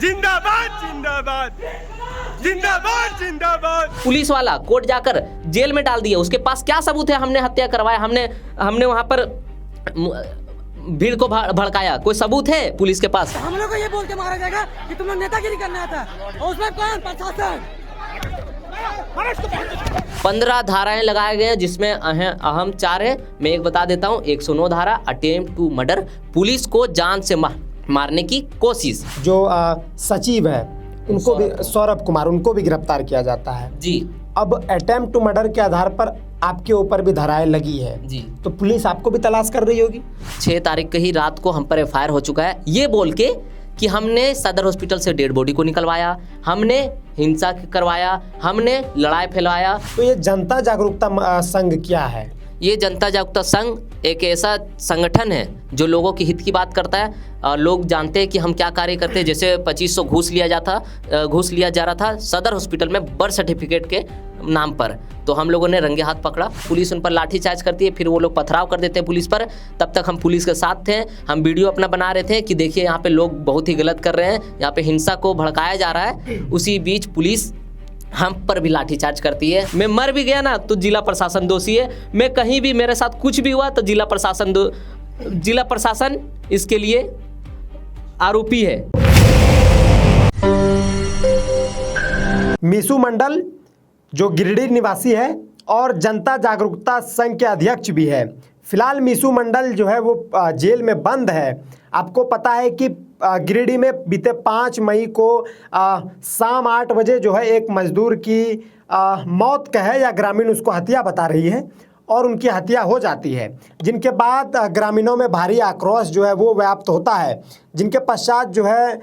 जिंदाबाद जिंदाबाद जिंदाबाद जिंदाबाद। पुलिस वाला कोर्ट जाकर जेल में डाल दिया, उसके पास क्या सबूत है? हमने हत्या करवाया, हमने वहां पर भीड़ को भड़काया, कोई सबूत है पुलिस के पास? हम लोग को ये बोल के मारा जाएगा कि तुम लोग नेतागिरी करना आता और उसमें कौन? प्रशासन। 15 धाराएं लगाए गए हैं जिसमें अहम 4 है। मैं एक बता देता हूं। 109 धारा अटेम्प्ट टू मर्डर, पुलिस को जान से मारने की कोशिश। जो सचिव है उनको भी, सौरभ कुमार, उनको भी गिरफ्तार किया जाता है जी। अब अटेम्प्ट टू मर्डर के आधार पर आपके ऊपर भी धाराएं लगी है जी, तो पुलिस आपको भी तलाश कर रही होगी। 6 तारीख की ही रात को हम पर एफआईआर हो चुका है, ये बोल के कि हमने सदर हॉस्पिटल से डेड बॉडी को निकलवाया, हमने हिंसा करवाया, हमने लड़ाई फैलाया। तो ये जनता जागरूकता संघ क्या है? ये जनता जागरूकता संघ एक ऐसा संगठन है जो लोगों के हित की बात करता है। लोग जानते हैं कि हम क्या कार्य करते हैं। जैसे 2500 घूस लिया जा रहा था सदर हॉस्पिटल में बर्थ सर्टिफिकेट के नाम पर, तो हम लोगों ने रंगे हाथ पकड़ा। पुलिस उन पर लाठीचार्ज करती है, फिर वो लोग पथराव कर देते हैं पुलिस पर। तब तक हम पुलिस के साथ थे, हम वीडियो अपना बना रहे थे कि देखिए यहाँ पे लोग बहुत ही गलत कर रहे हैं, यहाँ पे हिंसा को भड़काया जा रहा है। उसी बीच पुलिस हम पर भी लाठीचार्ज करती है। मैं मर भी गया ना तो जिला प्रशासन दोषी है, मैं कहीं भी मेरे साथ कुछ भी हुआ तो जिला प्रशासन इसके लिए आरोपी है। मीसू मंडल जो गिरिडीह निवासी है और जनता जागरूकता संघ के अध्यक्ष भी है। फिलहाल मीसू मंडल जो है वो जेल में बंद है। आपको पता है कि गिरिडीह में बीते 5 मई को शाम 8 बजे जो है एक मजदूर की मौत कहे या ग्रामीण उसको हत्या बता रही है और उनकी हत्या हो जाती है, जिनके बाद ग्रामीणों में भारी आक्रोश जो है वो व्याप्त होता है, जिनके पश्चात जो है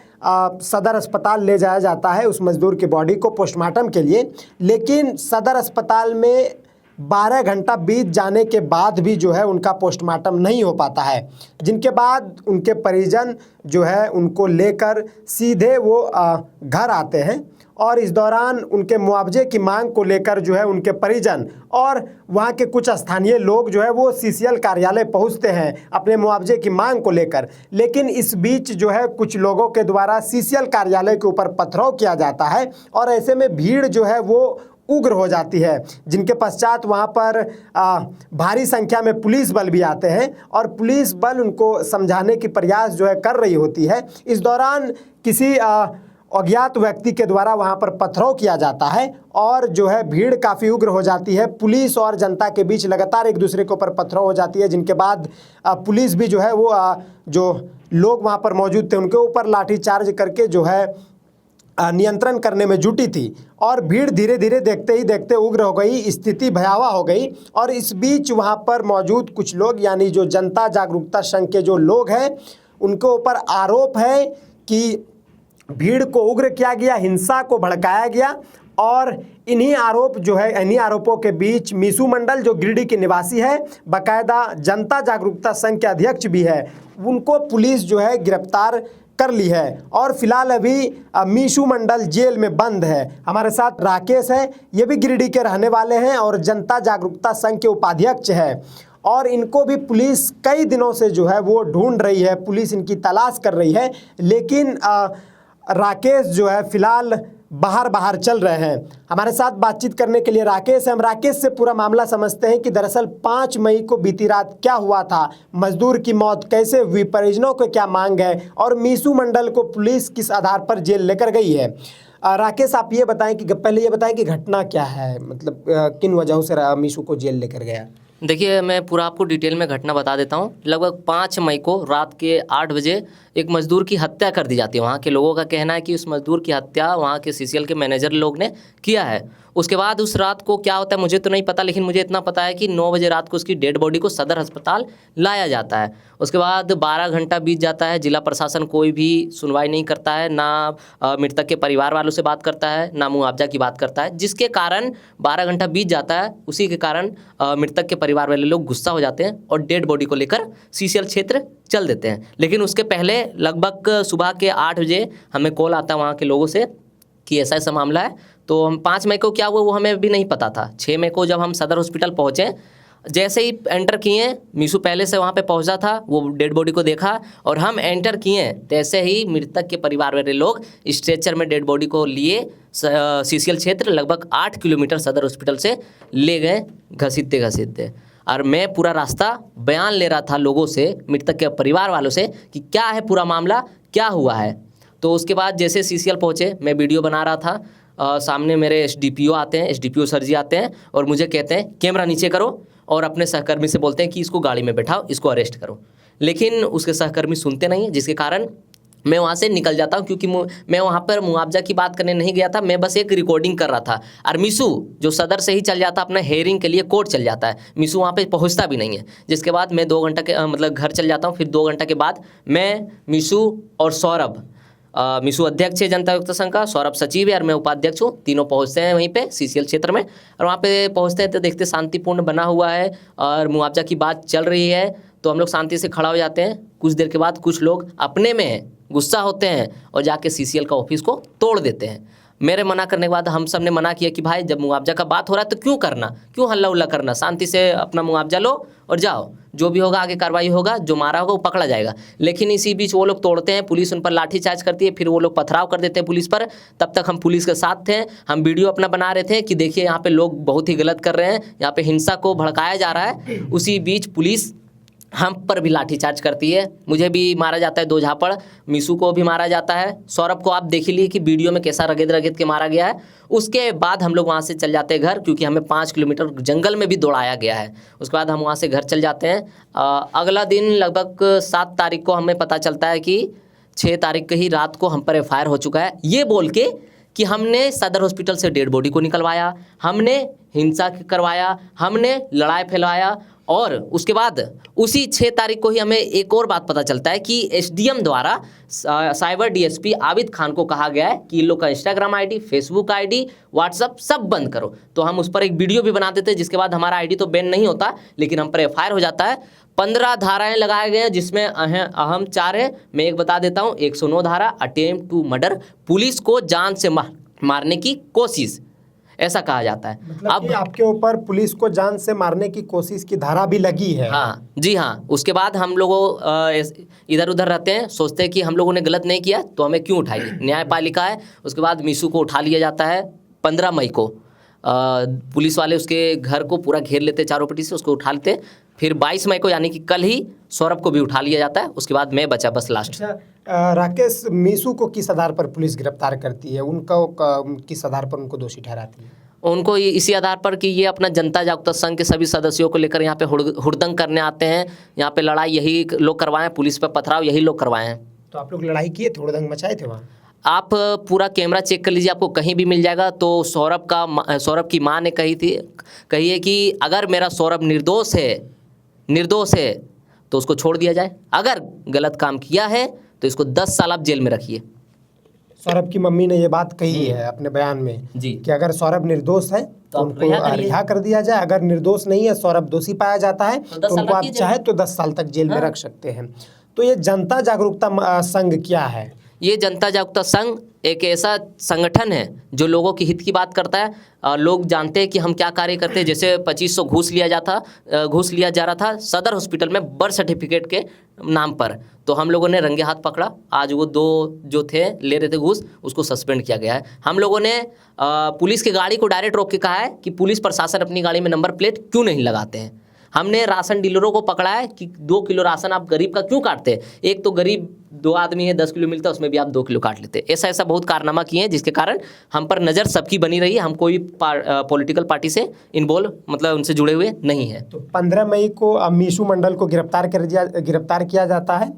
सदर अस्पताल ले जाया जाता है उस मजदूर की बॉडी को पोस्टमार्टम के लिए। लेकिन सदर अस्पताल में 12 घंटा बीत जाने के बाद भी जो है उनका पोस्टमार्टम नहीं हो पाता है, जिनके बाद उनके परिजन जो है उनको लेकर सीधे वो घर आते हैं और इस दौरान उनके मुआवजे की मांग को लेकर जो है उनके परिजन और वहाँ के कुछ स्थानीय लोग जो है वो सीसीएल कार्यालय पहुँचते हैं अपने मुआवजे की मांग को लेकर। लेकिन इस बीच जो है कुछ लोगों के द्वारा सीसीएल कार्यालय के ऊपर पथराव किया जाता है और ऐसे में भीड़ जो है वो उग्र हो जाती है, जिनके पश्चात वहाँ पर भारी संख्या में पुलिस बल भी आते हैं और पुलिस बल उनको समझाने की प्रयास जो है कर रही होती है। इस दौरान किसी अज्ञात व्यक्ति के द्वारा वहाँ पर पथराव किया जाता है और जो है भीड़ काफ़ी उग्र हो जाती है। पुलिस और जनता के बीच लगातार एक दूसरे के ऊपर पथराव हो जाती है, जिनके बाद पुलिस भी जो है वो जो लोग वहाँ पर मौजूद थे उनके ऊपर लाठीचार्ज करके जो है नियंत्रण करने में जुटी थी और भीड़ धीरे धीरे देखते ही देखते उग्र हो गई, स्थिति भयावह हो गई। और इस बीच वहाँ पर मौजूद कुछ लोग यानी जो जनता जागरूकता संघ के जो लोग हैं उनके ऊपर आरोप है कि भीड़ को उग्र किया गया, हिंसा को भड़काया गया और इन्हीं आरोपों के बीच मीसू मंडल जो गिरिडीह के निवासी है, बाकायदा जनता जागरूकता संघ के अध्यक्ष भी है, उनको पुलिस जो है गिरफ्तार कर ली है और फिलहाल अभी मीसू मंडल जेल में बंद है। हमारे साथ राकेश है, ये भी गिरिडीह के रहने वाले हैं और जनता जागरूकता संघ के उपाध्यक्ष है और इनको भी पुलिस कई दिनों से जो है वो ढूंढ रही है, पुलिस इनकी तलाश कर रही है। लेकिन राकेश जो है फिलहाल बाहर चल रहे हैं। हमारे साथ बातचीत करने के लिए राकेश है, हम राकेश से पूरा मामला समझते हैं कि दरअसल 5 मई को बीती रात क्या हुआ था, मजदूर की मौत कैसे हुई, परिजनों को क्या मांग है और मीसू मंडल को पुलिस किस आधार पर जेल लेकर गई है। राकेश आप ये बताएं कि पहले ये बताएं कि घटना क्या है, मतलब किन वजहों से मीसू को जेल लेकर गया? देखिए मैं पूरा आपको डिटेल में घटना बता देता हूँ। लगभग 5 मई को रात के 8 बजे एक मजदूर की हत्या कर दी जाती है। वहाँ के लोगों का कहना है कि उस मजदूर की हत्या वहाँ के सीसीएल के मैनेजर लोग ने किया है। उसके बाद उस रात को क्या होता है मुझे तो नहीं पता, लेकिन मुझे इतना पता है कि 9 बजे रात को उसकी डेड बॉडी को सदर अस्पताल लाया जाता है। उसके बाद 12 घंटा बीत जाता है, जिला प्रशासन कोई भी सुनवाई नहीं करता है, ना मृतक के परिवार वालों से बात करता है, ना मुआवजा की बात करता है, जिसके कारण 12 घंटा बीत जाता है। उसी के कारण मृतक के परिवार वाले लोग गुस्सा हो जाते हैं और डेड बॉडी को लेकर सीसीएल क्षेत्र चल देते हैं। लेकिन उसके पहले लगभग सुबह के 8 बजे हमें कॉल आता है वहाँ के लोगों से कि ऐसा ऐसा मामला है। तो हम 5 मई को क्या हुआ वो हमें भी नहीं पता था। 6 मई को जब हम सदर हॉस्पिटल पहुँचे जैसे ही एंटर किए, मीशू पहले से वहाँ पे पहुँचा था, वो डेड बॉडी को देखा और हम एंटर किए, तैसे ही मृतक के परिवार वाले लोग स्ट्रेचर में डेड बॉडी को लिए सीसीएल क्षेत्र लगभग 8 किलोमीटर सदर हॉस्पिटल से ले गए घसीटते घसीटते। और मैं पूरा रास्ता बयान ले रहा था लोगों से, मृतक के परिवार वालों से, कि क्या है पूरा मामला, क्या हुआ है। तो उसके बाद जैसे सीसीएल पहुँचे, मैं वीडियो बना रहा था, सामने मेरे एसडीपीओ आते हैं, एसडीपीओ सर जी आते हैं और मुझे कहते हैं कैमरा नीचे करो, और अपने सहकर्मी से बोलते हैं कि इसको गाड़ी में बैठाओ, इसको अरेस्ट करो। लेकिन उसके सहकर्मी सुनते नहीं हैं, जिसके कारण मैं वहाँ से निकल जाता हूँ, क्योंकि मैं वहाँ पर मुआवजा की बात करने नहीं गया था, मैं बस एक रिकॉर्डिंग कर रहा था। और मीशू जो सदर से ही चल जाता अपना हेयरिंग के लिए, कोर्ट चल जाता है, मीशू वहाँ पे पहुँचता भी नहीं है। जिसके बाद मैं 2 घंटा के मतलब घर चल जाता हूँ। फिर 2 घंटा के बाद मैं, मीशू और सौरभ, मीशू अध्यक्ष है जनता युक्त संघ का, सौरभ सचिव है और मैं उपाध्यक्ष हूँ, तीनों पहुँचते हैं वहीं पे सीसीएल क्षेत्र में। और वहाँ पे पहुँचते हैं तो देखते शांतिपूर्ण बना हुआ है और मुआवजा की बात चल रही है, तो हम लोग शांति से खड़ा हो जाते हैं। कुछ देर के बाद कुछ लोग अपने में गुस्सा होते हैं और जाके सीसीएल का ऑफिस को तोड़ देते हैं। मेरे मना करने के बाद हम सब ने मना किया कि भाई जब मुआवजा का बात हो रहा है तो क्यों करना, क्यों हल्ला उल्ला करना, शांति से अपना मुआवजा लो और जाओ, जो भी होगा आगे कार्रवाई होगा, जो मारा होगा वो पकड़ा जाएगा। लेकिन इसी बीच वो लोग तोड़ते हैं, पुलिस उन पर लाठीचार्ज करती है, फिर वो लोग पथराव कर देते हैं पुलिस पर। तब तक हम पुलिस के साथ थे, हम वीडियो अपना बना रहे थे कि देखिए यहाँ पे लोग बहुत ही गलत कर रहे हैं, यहाँ पे हिंसा को भड़काया जा रहा है। उसी बीच पुलिस हम पर भी लाठीचार्ज करती है, मुझे भी मारा जाता है 2 झापड़, मीशू को भी मारा जाता है, सौरभ को आप देख ही लिए कि वीडियो में कैसा रगेद रगेद के मारा गया है। उसके बाद हम लोग वहाँ से चल जाते हैं घर, क्योंकि हमें 5 किलोमीटर जंगल में भी दौड़ाया गया है। उसके बाद हम वहाँ से घर चल जाते हैं। अगला दिन लगभग 7 तारीख को हमें पता चलता है कि 6 तारीख की ही रात को हम पर एफआईआर हो चुका है, ये बोल के कि हमने सदर हॉस्पिटल से डेड बॉडी को निकलवाया, हमने हिंसा करवाया, हमने लड़ाई फैलाया। और उसके बाद उसी 6 तारीख को ही हमें एक और बात पता चलता है कि एसडीएम द्वारा साइबर डीएसपी आबिद खान को कहा गया है कि इन लोग का Instagram ID, Facebook ID, WhatsApp सब बंद करो। तो हम उस पर एक वीडियो भी बना देते हैं, जिसके बाद हमारा आईडी तो बैन नहीं होता, लेकिन हम पर एफआईआर हो जाता है। 15 धाराएं लगाए गए हैं, जिसमें अहम 4 है। मैं एक बता देता हूँ, 109 धारा अटेम्प्ट टू मर्डर, पुलिस को जान से मारने की कोशिश, ऐसा कहा जाता है। मतलब अब आपके ऊपर पुलिस को जान से मारने की कोशिश की धारा भी लगी है। हाँ जी हाँ। उसके बाद हम लोगों इधर उधर रहते हैं, सोचते हैं कि हम लोगों ने गलत नहीं किया तो हमें क्यों उठाएंगे, न्यायपालिका है। उसके बाद मीशू को उठा लिया जाता है 15 मई को। पुलिस वाले उसके घर को पूरा घेर लेते, चारों पट्टी से उसको उठा लेते। फिर 22 मई को यानी कि कल ही सौरभ को भी उठा लिया जाता है। उसके बाद मैं बचा बस लास्ट। राकेश, मीशू को किस आधार पर पुलिस गिरफ्तार करती है, उनको किस आधार पर उनको दोषी ठहराती है? उनको इसी आधार पर कि ये अपना जनता जागरूकता संघ के सभी सदस्यों को लेकर यहाँ पे हुड़दंग करने आते हैं, यहाँ पे लड़ाई यही लोग करवाएं, पुलिस पर पथराव यही लोग करवाए हैं। तो आप लोग लड़ाई किए थे, हुड़दंग मचाए थे वहाँ? आप पूरा कैमरा चेक कर लीजिए, आपको कहीं भी मिल जाएगा। तो सौरभ की माँ ने कही है कि अगर मेरा सौरभ निर्दोष है तो उसको छोड़ दिया जाए, अगर गलत काम किया है तो इसको 10 साल आप जेल में रखिए। सौरभ की मम्मी ने ये बात कही है अपने बयान में जी कि अगर सौरभ निर्दोष है तो उनको रिहा कर दिया जाए, अगर निर्दोष नहीं है, सौरभ दोषी पाया जाता है तो उनको आप चाहे तो 10 साल तक जेल में रख सकते हैं। तो ये जनता जागरूकता संघ क्या है? ये जनता जागरूकता संघ एक ऐसा संगठन है जो लोगों के हित की बात करता है। लोग जानते हैं कि हम क्या कार्य करते हैं। जैसे 2500 घूस लिया जा रहा था सदर हॉस्पिटल में बर्थ सर्टिफिकेट के नाम पर, तो हम लोगों ने रंगे हाथ पकड़ा। आज वो 2 जो थे ले रहे थे घूस, उसको सस्पेंड किया गया है। हम लोगों ने पुलिस की गाड़ी को डायरेक्ट रोक के कहा है कि पुलिस प्रशासन अपनी गाड़ी में नंबर प्लेट क्यों नहीं लगाते हैं। हमने राशन डीलरों को पकड़ा है कि 2 किलो राशन आप गरीब का क्यों काटते हैं, एक तो गरीब 2 आदमी है, 10 किलो मिलता है, उसमें भी आप 2 किलो काट लेते। ऐसा बहुत कारनामा किए हैं, जिसके कारण हम पर नज़र सबकी बनी रही है। हम कोई पॉलिटिकल पार्टी से इन्वॉल्व मतलब उनसे जुड़े हुए नहीं है। तो 15 मई को मीशू मंडल को गिरफ्तार किया जाता है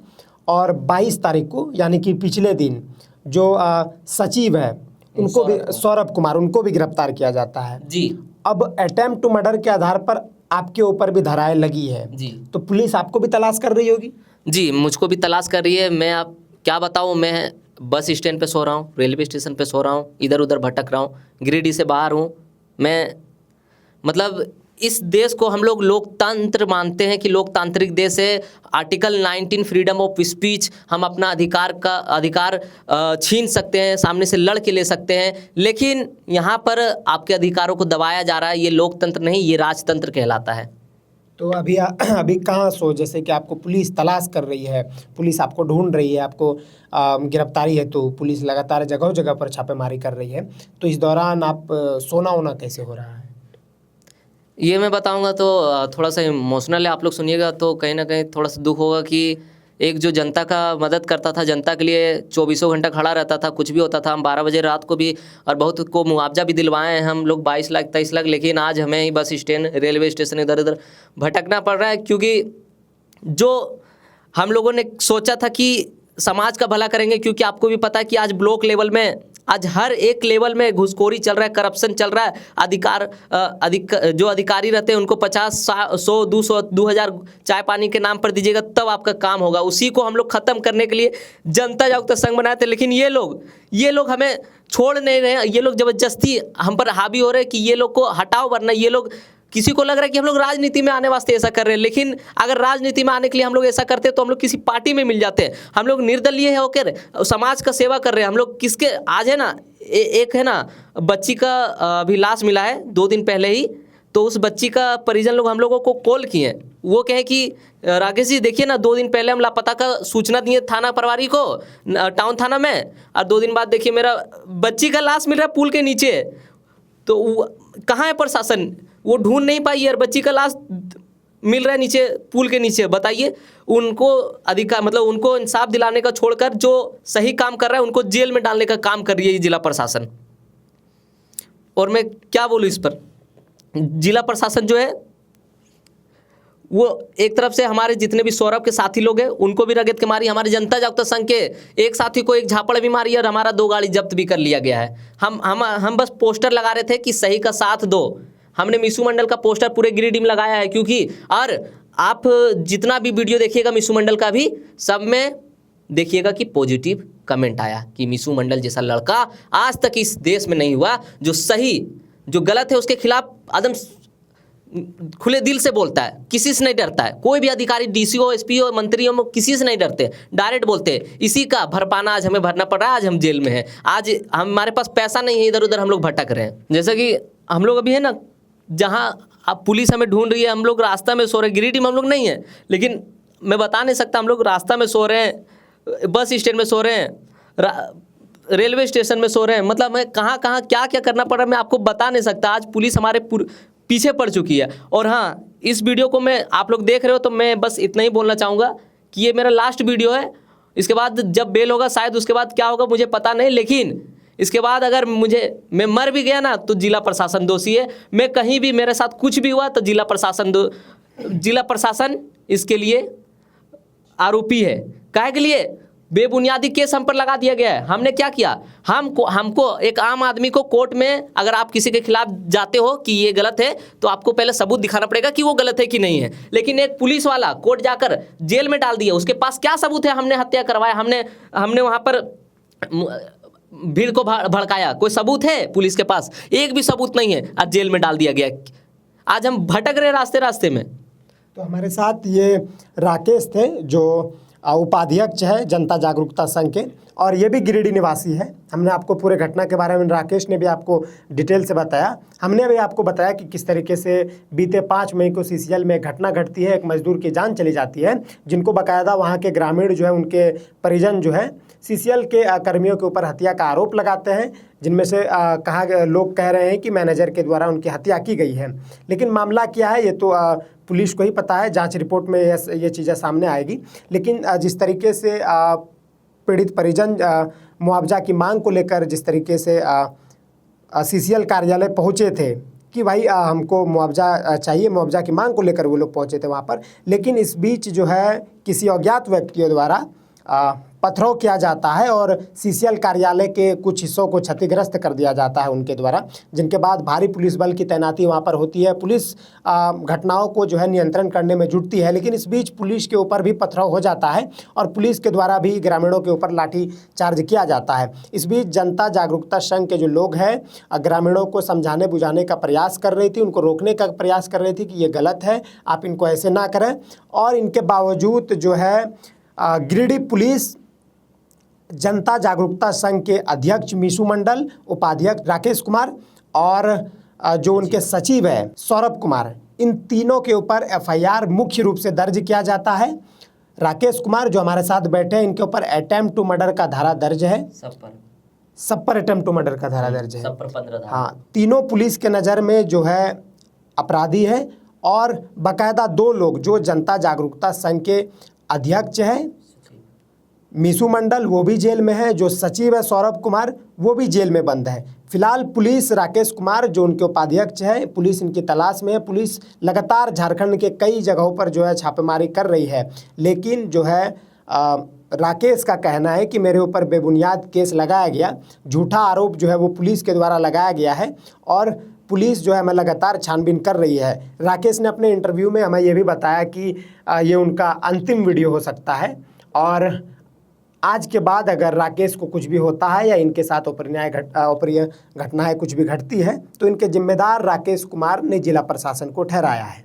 और 22 तारीख को यानी कि पिछले दिन जो सचिव है उनको भी, सौरभ कुमार, उनको भी गिरफ्तार किया जाता है जी। अब अटेम्प्ट टू मर्डर के आधार पर आपके ऊपर भी धाराएं लगी है जी। तो पुलिस आपको भी तलाश कर रही होगी? जी, मुझको भी तलाश कर रही है। मैं आप क्या बताऊं, मैं बस स्टैंड पे सो रहा हूं, रेलवे स्टेशन पे सो रहा हूं, इधर उधर भटक रहा हूं, गिरिडीह से बाहर हूं मैं। मतलब इस देश को हम लोग लोकतंत्र मानते हैं कि लोकतांत्रिक देश है। आर्टिकल 19 फ्रीडम ऑफ स्पीच, हम अपना अधिकार छीन सकते हैं, सामने से लड़ के ले सकते हैं, लेकिन यहाँ पर आपके अधिकारों को दबाया जा रहा है। ये लोकतंत्र नहीं, ये राजतंत्र कहलाता है। तो अभी कहाँ सो, जैसे कि आपको पुलिस तलाश कर रही है, पुलिस आपको ढूंढ रही है, आपको गिरफ्तारी है, तो पुलिस लगातार जगह जगह पर छापेमारी कर रही है, तो इस दौरान आप सोना वोना कैसे हो रहा है? ये मैं बताऊंगा तो थोड़ा सा इमोशनल है, आप लोग सुनिएगा तो कहीं ना कहीं थोड़ा सा दुख होगा कि एक जो जनता का मदद करता था, जनता के लिए 24 घंटा खड़ा रहता था, कुछ भी होता था, हम 12 बजे रात को भी, और बहुत को मुआवजा भी दिलवाए हैं हम लोग 22 लाख 23 लाख, लेकिन आज हमें ही बस स्टैंड रेलवे स्टेशन इधर उधर भटकना पड़ रहा है, क्योंकि जो हम लोगों ने सोचा था कि समाज का भला करेंगे, क्योंकि आपको भी पता है कि आज ब्लॉक लेवल में, आज हर एक लेवल में घुसखोरी चल रहा है, करप्शन चल रहा है, जो अधिकारी रहते हैं उनको 50 100 200 2000 चाय पानी के नाम पर दीजिएगा तब आपका काम होगा। उसी को हम लोग ख़त्म करने के लिए जनता जागरूकता संघ बनाए थे, लेकिन ये लोग हमें छोड़ नहीं रहे हैं। ये लोग ज़बरदस्ती हम पर हावी हो रहे हैं कि ये लोग को हटाओ, वरना ये लोग, किसी को लग रहा है कि हम लोग राजनीति में आने वास्ते ऐसा कर रहे हैं, लेकिन अगर राजनीति में आने के लिए हम लोग ऐसा करते हैं तो हम लोग किसी पार्टी में मिल जाते हैं। हम लोग निर्दलीय होकर समाज का सेवा कर रहे हैं। हम लोग किसके, आज है ना एक है ना बच्ची का अभी लाश मिला है 2 दिन पहले ही, तो उस बच्ची का परिजन लोग हम लोगों को कॉल किए हैं। वो कहे कि राकेश जी देखिए ना, 2 दिन पहले हम लापता का सूचना दिए थाना प्रभारी को, टाउन थाना में, और 2 दिन बाद देखिए मेरा बच्ची का लाश मिल रहा है पुल के नीचे। तो कहाँ है प्रशासन? वो ढूंढ नहीं पाई यार, बच्ची का लाश मिल रहा है नीचे, पुल के नीचे। बताइए, उनको अधिकार, मतलब उनको इंसाफ दिलाने का छोड़कर जो सही काम कर रहा है उनको जेल में डालने का काम कर रही है ये जिला प्रशासन। और मैं क्या बोलूँ इस पर, जिला प्रशासन जो है वो एक तरफ से हमारे जितने भी सौरभ के साथी लोग हैं उनको भी रगत के मारी, हमारे जनता जागरूकता संघ के एक साथी को एक झापड़ भी मारी और हमारा 2 गाड़ी जब्त भी कर लिया गया है। हम बस पोस्टर लगा रहे थे कि सही का साथ दो। हमने मिसू मंडल का पोस्टर पूरे गिरिडीह में लगाया है, क्योंकि और आप जितना भी वीडियो देखिएगा मिसू मंडल का भी, सब में देखिएगा कि पॉजिटिव कमेंट आया कि मिसू मंडल जैसा लड़का आज तक इस देश में नहीं हुआ, जो सही जो गलत है उसके खिलाफ एकदम खुले दिल से बोलता है, किसी से नहीं डरता है। कोई भी अधिकारी, डीसीओ, एसपीओ, मंत्री हो, किसी से नहीं डरते, डायरेक्ट बोलते हैं। इसी का भरपाना आज हमें भरना पड़ रहा है, आज हम जेल में हैं, आज हमारे पास पैसा नहीं है, इधर उधर हम लोग भटक रहे हैं। जैसे कि हम लोग अभी है ना, जहाँ अब पुलिस हमें ढूंढ रही है, हम लोग रास्ता में सो रहे हैं। गिरिडीह में हम लोग नहीं है, लेकिन मैं बता नहीं सकता, हम लोग रास्ता में सो रहे हैं, बस स्टैंड में सो रहे हैं, रेलवे स्टेशन में सो रहे हैं, मतलब मैं कहाँ कहाँ क्या क्या करना पड़ रहा है मैं आपको बता नहीं सकता। आज पुलिस हमारे पीछे पड़ चुकी है। और हाँ, इस वीडियो को मैं, आप लोग देख रहे हो तो मैं बस इतना ही बोलना चाहूँगा कि ये मेरा लास्ट वीडियो है। इसके बाद जब बेल होगा शायद, उसके बाद क्या होगा मुझे पता नहीं, लेकिन इसके बाद अगर मैं मर भी गया ना तो जिला प्रशासन दोषी है। मैं कहीं भी मेरे साथ कुछ भी हुआ तो जिला प्रशासन इसके लिए आरोपी है। काहे के लिए? बेबुनियादी केस हम पर लगा दिया गया है। हमने क्या किया? हमको एक आम आदमी को कोर्ट में, अगर आप किसी के खिलाफ जाते हो कि ये गलत है तो आपको पहले सबूत दिखाना पड़ेगा कि वो गलत है कि नहीं है। लेकिन एक पुलिस वाला कोर्ट जाकर जेल में डाल दिया, उसके पास क्या सबूत है? हमने हत्या करवाया, हमने वहाँ पर भीड़ को भड़काया, कोई सबूत है पुलिस के पास? एक भी सबूत नहीं है, आज जेल में डाल दिया गया। आज हम भटक रहे रास्ते रास्ते में। तो हमारे साथ ये राकेश थे, जो उपाध्यक्ष है जनता जागरूकता संघ के, और ये भी गिरिडीह निवासी है। हमने आपको पूरे घटना के बारे में, राकेश ने भी आपको डिटेल से बताया। हमने भी आपको बताया कि किस तरीके से बीते 5 मई को सीसीएल में घटना घटती है, एक मजदूर की जान चली जाती है, जिनको बाकायदा वहाँ के ग्रामीण जो है, उनके परिजन जो है सीसीएल के कर्मियों के ऊपर हत्या का आरोप लगाते हैं, जिनमें से लोग कह रहे हैं कि मैनेजर के द्वारा उनकी हत्या की गई है। लेकिन मामला क्या है ये तो पुलिस को ही पता है, जांच रिपोर्ट में ये चीज़ें सामने आएगी। लेकिन जिस तरीके से पीड़ित परिजन मुआवजा की मांग को लेकर जिस तरीके से सीसीएल कार्यालय पहुंचे थे कि भाई हमको मुआवजा चाहिए, मुआवजा की मांग को लेकर वो लोग पहुंचे थे वहां पर, लेकिन इस बीच जो है किसी अज्ञात व्यक्तियों द्वारा पथराव किया जाता है और सीसीएल कार्यालय के कुछ हिस्सों को क्षतिग्रस्त कर दिया जाता है उनके द्वारा, जिनके बाद भारी पुलिस बल की तैनाती वहां पर होती है। पुलिस घटनाओं को जो है नियंत्रण करने में जुटती है, लेकिन इस बीच पुलिस के ऊपर भी पथराव हो जाता है और पुलिस के द्वारा भी ग्रामीणों के ऊपर लाठी चार्ज किया जाता है। इस बीच जनता जागरूकता संघ के जो लोग हैं ग्रामीणों को समझाने बुझाने का प्रयास कर रही थी, उनको रोकने का प्रयास कर रही थी कि ये गलत है, आप इनको ऐसे ना करें। और इनके बावजूद जो है गिरिडीह पुलिस जनता जागरूकता संघ के अध्यक्ष मिसू मंडल, उपाध्यक्ष राकेश कुमार और जो उनके सचिव है सौरभ कुमार, इन तीनों के ऊपर एफआईआर मुख्य रूप से दर्ज किया जाता है। राकेश कुमार जो हमारे साथ बैठे हैं, इनके ऊपर अटेम्प्ट टू मर्डर का धारा दर्ज है, सब पर अटेम्प्ट टू मर्डर का धारा दर्ज है, सब पर 15 धारा। हाँ, तीनों पुलिस के नज़र में जो है अपराधी है और बाकायदा 2 लोग जो जनता जागरूकता संघ के अध्यक्ष हैं मीसू मंडल, वो भी जेल में है, जो सचिव है सौरभ कुमार, वो भी जेल में बंद है। फिलहाल पुलिस राकेश कुमार जो उनके उपाध्यक्ष है, पुलिस इनकी तलाश में है। पुलिस लगातार झारखंड के कई जगहों पर जो है छापेमारी कर रही है, लेकिन जो है राकेश का कहना है कि मेरे ऊपर बेबुनियाद केस लगाया गया, झूठा आरोप जो है वो पुलिस के द्वारा लगाया गया है और पुलिस जो है हमें लगातार छानबीन कर रही है। राकेश ने अपने इंटरव्यू में हमें ये भी बताया कि ये उनका अंतिम वीडियो हो सकता है और आज के बाद अगर राकेश को कुछ भी होता है या इनके साथ अप्रिय घटनाएं कुछ भी घटती है तो इनके जिम्मेदार राकेश कुमार ने जिला प्रशासन को ठहराया है।